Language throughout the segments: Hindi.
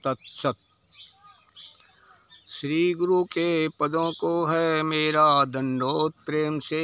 तत्सत। श्री गुरु के पदों को है मेरा दंडोत प्रेम से,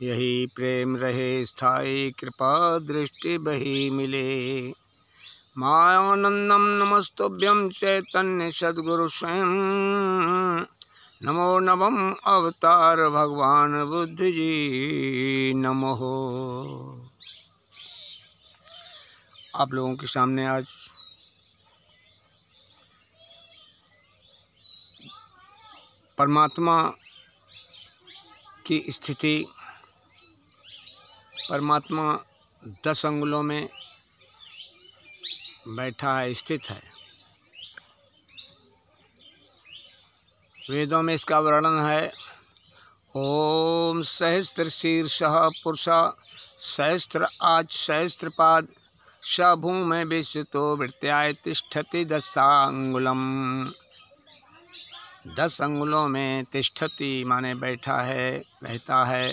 यही प्रेम रहे स्थायी कृपा दृष्टि बही मिले। मायानंदम नमस्तुभ्यं चैतन्य सद्गुरु स्वयं, नमो नमः अवतार भगवान बुद्ध जी नमो। आप लोगों के सामने आज परमात्मा की स्थिति, परमात्मा 10 अंगुलों में बैठा है, स्थित है। वेदों में इसका वर्णन है, ओम सहस्त्र शीर्षः पुरुषः सहस्त्र आज सहस्त्रपाद स भूमि विश्वतो वृत्त्याय तिष्ठति 10 अंगुलम। 10 अंगुलों में तिष्ठति माने बैठा है, रहता है।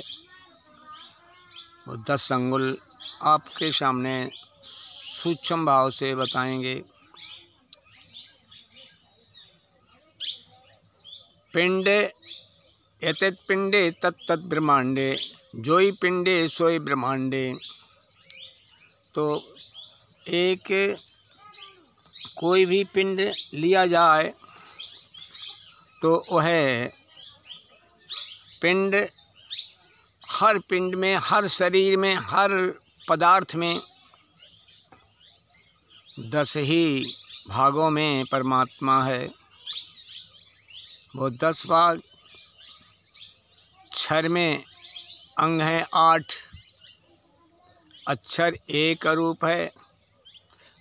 वो 10 अंगुल आपके सामने सूक्ष्म भाव से बताएंगे। पिंडे एतत् पिंडे तत्तत् ब्रह्मांडे, जोई पिंडे सोई ब्रह्मांडे। तो एक कोई भी पिंड लिया जाए तो वह पिंड, हर पिंड में, हर शरीर में, हर पदार्थ में 10 ही भागों में परमात्मा है। वो 10 भाग। अक्षर में अंग हैं 8। अक्षर एक रूप है,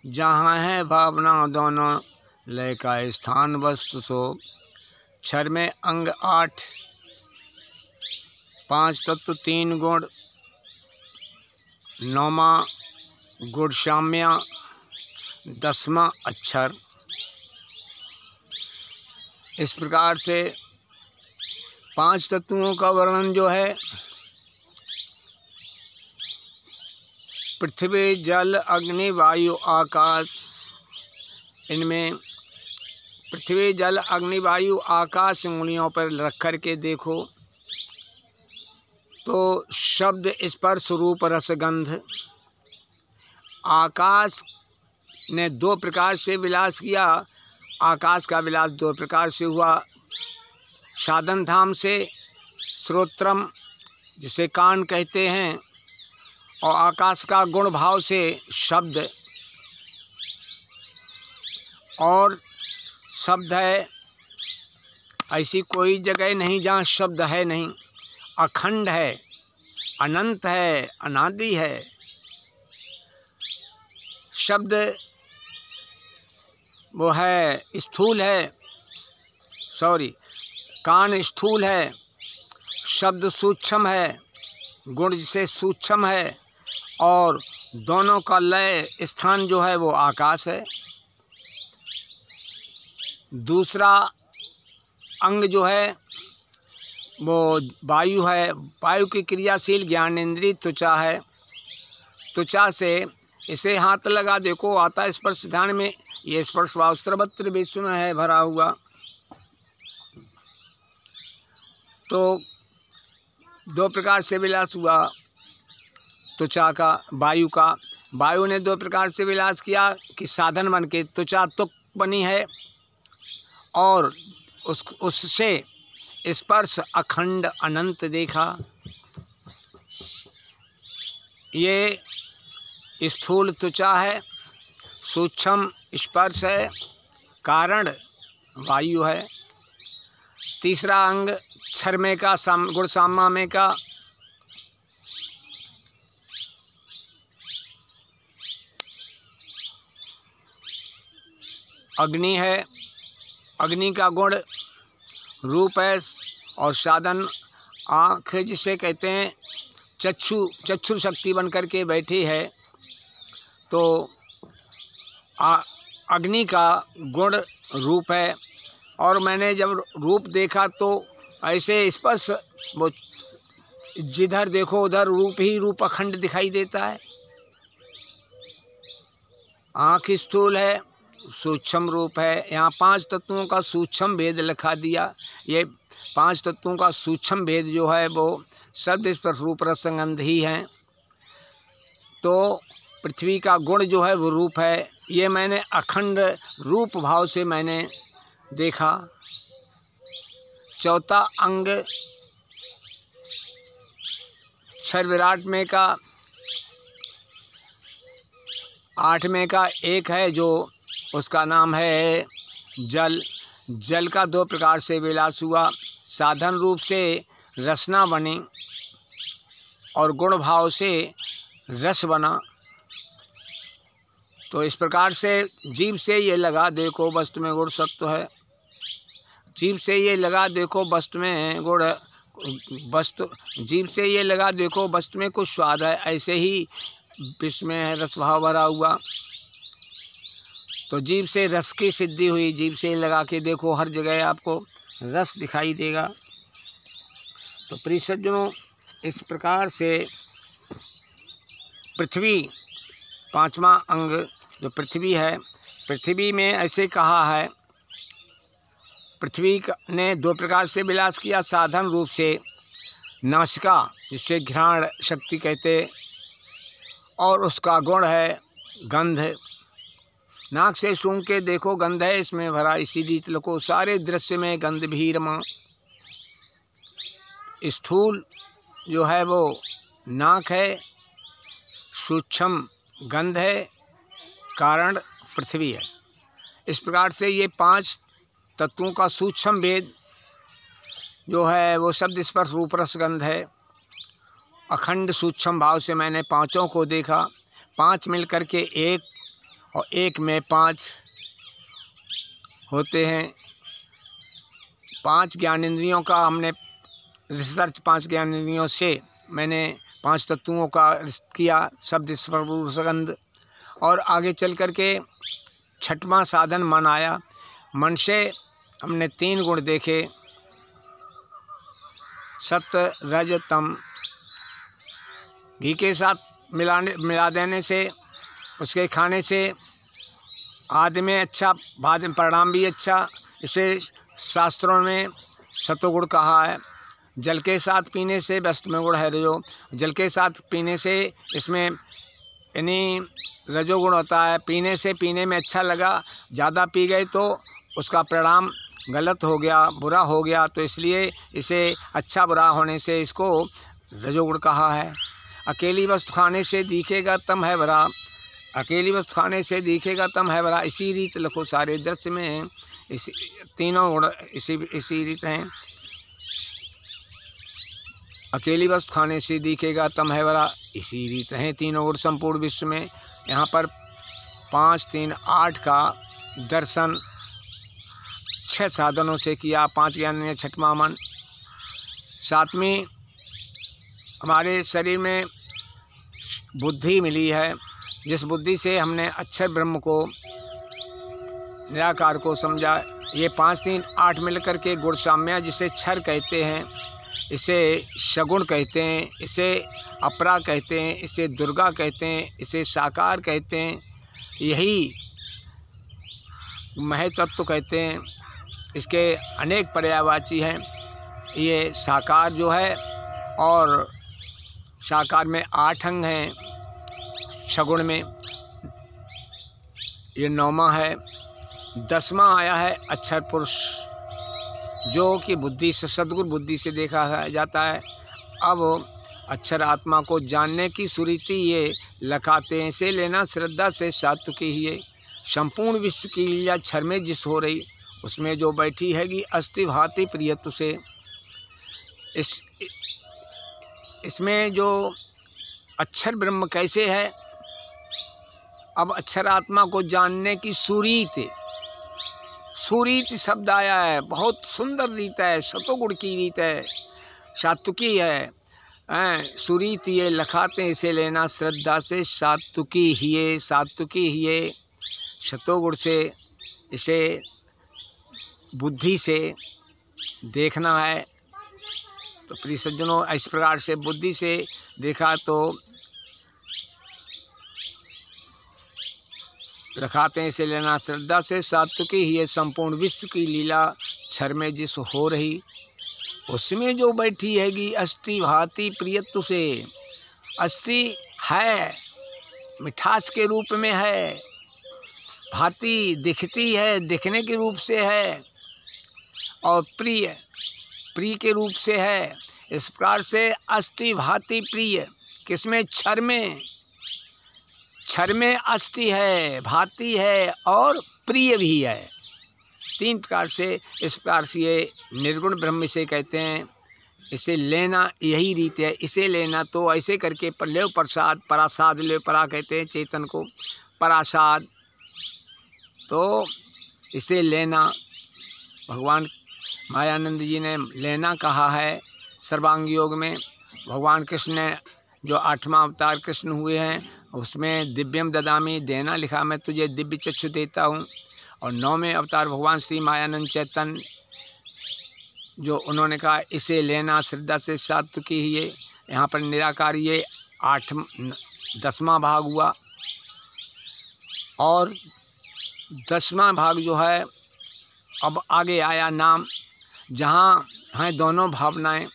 जहाँ है भावना दोनों लय का स्थान वस्तु सो। अक्षर में अंग 8, 5 तत्व 3 गुण, 9वां गुण साम्या, 10वां अक्षर। इस प्रकार से 5 तत्वों का वर्णन जो है, पृथ्वी जल अग्नि वायु आकाश। इनमें पृथ्वी जल अग्नि वायु आकाश उंगलियों पर रख कर के देखो तो शब्द स्पर्श रूप रसगंध। आकाश ने 2 प्रकार से विलास किया। आकाश का विलास 2 प्रकार से हुआ, साधन धाम से, श्रोत्रम जिसे कान कहते हैं, और आकाश का गुण भाव से शब्द। और शब्द है, ऐसी कोई जगह नहीं जहाँ शब्द है नहीं। अखंड है, अनंत है, अनादि है। शब्द वो है स्थूल है, कान स्थूल है, शब्द सूक्ष्म है, गुण जिसे सूक्ष्म है, और दोनों का लय स्थान जो है वो आकाश है। दूसरा अंग जो है वो वायु है। वायु की क्रियाशील ज्ञानेंद्रिय त्वचा है। त्वचा से इसे हाथ लगा देखो, आता स्पर्श ध्यान में। ये स्पर्श भाव सर्वत्र विश्व में है भरा हुआ। तो 2 प्रकार से विलास हुआ त्वचा का, वायु का। वायु ने 2 प्रकार से विलास किया कि साधन बन के त्वचा तुक बनी है, और उससे स्पर्श अखंड अनंत देखा। ये स्थूल त्वचा है, सूक्ष्म स्पर्श है, कारण वायु है। तीसरा अंग क्षरमे का गुण साम्य का, अग्नि है। अग्नि का गुण रूप है, और साधन आँख जिसे कहते हैं, चक्षु शक्ति बन कर के बैठी है। तो अग्नि का गुण रूप है। और मैंने जब रूप देखा तो ऐसे स्पर्श, वो जिधर देखो उधर रूप ही रूप अखंड दिखाई देता है। आँख स्थूल है, सूक्ष्म रूप है। यहाँ 5 तत्वों का सूक्ष्म भेद लिखा दिया। ये 5 तत्वों का सूक्ष्म भेद जो है वो शब्द स्पर्श रूप रस गंध ही है। तो पृथ्वी का गुण जो है वो रूप है। ये मैंने अखंड रूप भाव से मैंने देखा। चौथा अंग क्षर विराट में का 8 में का एक है, जो उसका नाम है जल। जल का 2 प्रकार से विलास हुआ। साधन रूप से रसना बनी और गुण भाव से रस बना। तो इस प्रकार से जीव से ये लगा देखो वस्तु में गुण सत्व है। जीव से ये लगा देखो वस्तु में गुण वस्तु जीव से ये लगा देखो वस्तु में कुछ स्वाद है। ऐसे ही विश्व में है रस भाव भरा हुआ। तो जीव से रस की सिद्धि हुई। जीव से लगा के देखो हर जगह आपको रस दिखाई देगा। तो प्रिय सज्जनों, इस प्रकार से पृथ्वी 5वां अंग जो पृथ्वी है, पृथ्वी में ऐसे कहा है, पृथ्वी ने 2 प्रकार से विलास किया। साधन रूप से नासिका, जिससे घ्राण शक्ति कहते, और उसका गुण है गंध। नाक से सूंघ के देखो गंध है इसमें भरा, इसी रीत लको सारे दृश्य में गंध भी रमा। स्थूल जो है वो नाक है, सूक्ष्म गंध है, कारण पृथ्वी है। इस प्रकार से ये 5 तत्वों का सूक्ष्म भेद जो है वो शब्द स्पर्श रूप रस गंध है। अखंड सूक्ष्म भाव से मैंने 5 को देखा। 5 मिल कर के 1 और 1 में 5 होते हैं। 5 ज्ञानेंद्रियों का हमने रिसर्च 5 ज्ञानेंद्रियों से मैंने 5 तत्वों का किया, शब्द स्पर्श रूप रस गंध। और आगे चल कर के 6वां साधन मन आया। मन से हमने 3 गुण देखे, सत्व रज तम। घी के साथ मिला देने से, उसके खाने से आदि में अच्छा, बाद में परिणाम भी अच्छा। इसे शास्त्रों में सतोगुण कहा है। जल के साथ पीने से वस्तु में गुण है रजो। जल के साथ पीने से इसमें यानी रजोगुण होता है। पीने में अच्छा लगा, ज़्यादा पी गए तो उसका परिणाम गलत हो गया, बुरा हो गया। तो इसलिए इसे अच्छा बुरा होने से इसको रजोगुण कहा है। अकेली वस्तु खाने से दिखेगा तम है भरा। अकेली वस्तु खाने से दिखेगा तम है भरा। इसी रीत लखो सारे दृश्य में इसी तीनों गुण इसी रीत हैं। अकेली वस्तु खाने से दिखेगा तम है भरा, इसी रीत हैं तीनों गुण संपूर्ण विश्व में। यहाँ पर 5, 3, 8 का दर्शन 6 साधनों से किया। 5 ज्ञान में 6वां मन। 7वीं हमारे शरीर में बुद्धि मिली है, जिस बुद्धि से हमने अक्षर ब्रह्म को, निराकार को समझा। ये 5, 3, 8 मिलकर के गुण साम्य, जिसे क्षर कहते हैं, इसे शगुण कहते हैं, इसे अपरा कहते हैं, इसे दुर्गा कहते हैं, इसे साकार कहते हैं, यही महतत्व कहते हैं। इसके अनेक पर्यायवाची हैं। ये साकार जो है, और साकार में 8 अंग हैं। शगुण में ये 9वां है। 10वां आया है अक्षर पुरुष, जो कि बुद्धि से, सद्गुण बुद्धि से देखा जाता है। अब अक्षर आत्मा को जानने की सुरीति ये लखाते हैं। से लेना श्रद्धा से सात्व की ही संपूर्ण विश्व की लीला क्षर में जिस हो रही, उसमें जो बैठी हैगी अस्थि भाति प्रियत्व से। इसमें जो अक्षर ब्रह्म कैसे है, अब अक्षर आत्मा को जानने की सुरीति, सुरीति शब्द आया है, बहुत सुंदर रीत है, सतोगुण की रीत है, सात्विकी है। सुरीति ये लखाते हैं, इसे लेना श्रद्धा से सात्विकी ही, सात्विकी ही सतोगुण से, इसे बुद्धि से देखना है। तो प्रिय सज्जनों, इस प्रकार से बुद्धि से देखा तो रखाते हैं इसे लेना श्रद्धा से। सात्विकी ही ये संपूर्ण विश्व की लीला क्षर में जिस हो रही, उसमें जो बैठी हैगी अस्थि भांति प्रियत्व से। अस्थि है, मिठास के रूप में है, भांति दिखती है, दिखने के रूप से है, और प्रिय प्रिय के रूप से है। इस प्रकार से अस्थि भांति प्रिय किसमें? क्षर में। क्षर में अस्थि है, भांति है और प्रिय भी है। तीन प्रकार से, इस प्रकार से ये निर्गुण ब्रह्म से कहते हैं। इसे लेना यही रीत है। इसे लेना तो ऐसे करके लेव प्रसाद, परासाद लेव, परा कहते हैं चेतन को, परासाद। तो इसे लेना भगवान मायानंद जी ने लेना कहा है सर्वांग योग में। भगवान कृष्ण ने जो 8वां अवतार कृष्ण हुए हैं उसमें दिव्यम ददामी, देना लिखा, मैं तुझे दिव्य चक्षु देता हूँ। और 9वें अवतार भगवान श्री मायानंद चैतन्य, जो उन्होंने कहा इसे लेना श्रद्धा से। सात्विकी ही ये, यहाँ पर निराकार ये 10वां भाग हुआ। और 10वां भाग जो है अब आगे आया नाम, जहाँ हैं दोनों भावनाएं।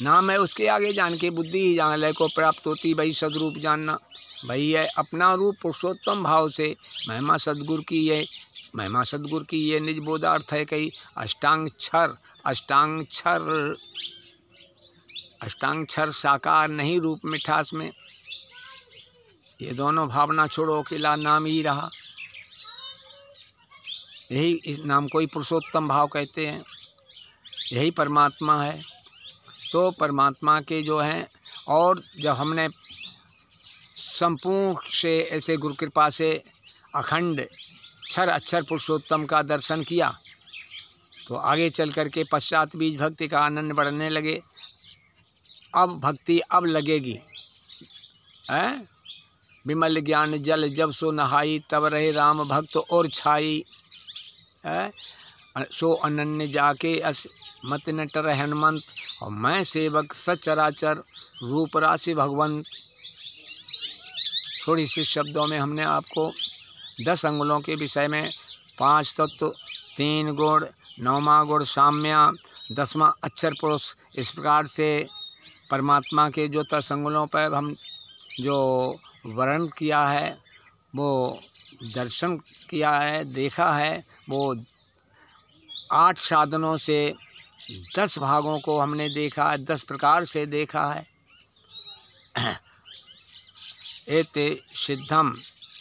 नाम है उसके आगे जान के बुद्धि ही जान लय को प्राप्त होती, वही सदरूप जानना। वही है अपना रूप पुरुषोत्तम भाव से महिमा सदगुरु की ये, महिमा सदगुरु की ये निज बोधार्थ है। कई अष्टांगक्षर, अष्टांगक्षर, अष्टांगक्षर साकार नहीं रूप मिठास में। ये दोनों भावना छोड़ो, अकेला नाम ही रहा। यही इस नाम को ही पुरुषोत्तम भाव कहते हैं। यही परमात्मा है। तो परमात्मा के जो हैं, और जब हमने संपूर्ण से ऐसे गुरु कृपा से अखंड क्षर अक्षर पुरुषोत्तम का दर्शन किया, तो आगे चल कर के पश्चात बीज भक्ति का आनंद बढ़ने लगे। अब भक्ति अब लगेगी, हैं? विमल ज्ञान जल जब सो नहाई, तब रहे राम भक्त और छाई। सो अनन्य जाके मत न टर हनुमंत, और मैं सेवक सचराचर रूप राशि भगवंत। थोड़ी सी शब्दों में हमने आपको 10 अंगुलों के विषय में 5 तत्व, 3 गुण, 9वां गुण साम्या, 10वां अक्षर पुरुष, इस प्रकार से परमात्मा के जो 10 अंगुलों पर हम जो वर्णन किया है, वो दर्शन किया है, देखा है। वो 8 साधनों से 10 भागों को हमने देखा है, 10 प्रकार से देखा है। एते सिद्धम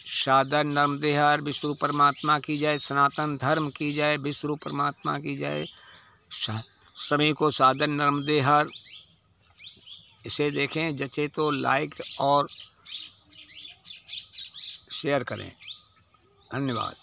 साधन नर्मदेहर, विष्णु परमात्मा की जय, सनातन धर्म की जय, विष्णु परमात्मा की जय। सभी को साधन नर्मदेहर। इसे देखें, जचे तो लाइक और शेयर करें। धन्यवाद।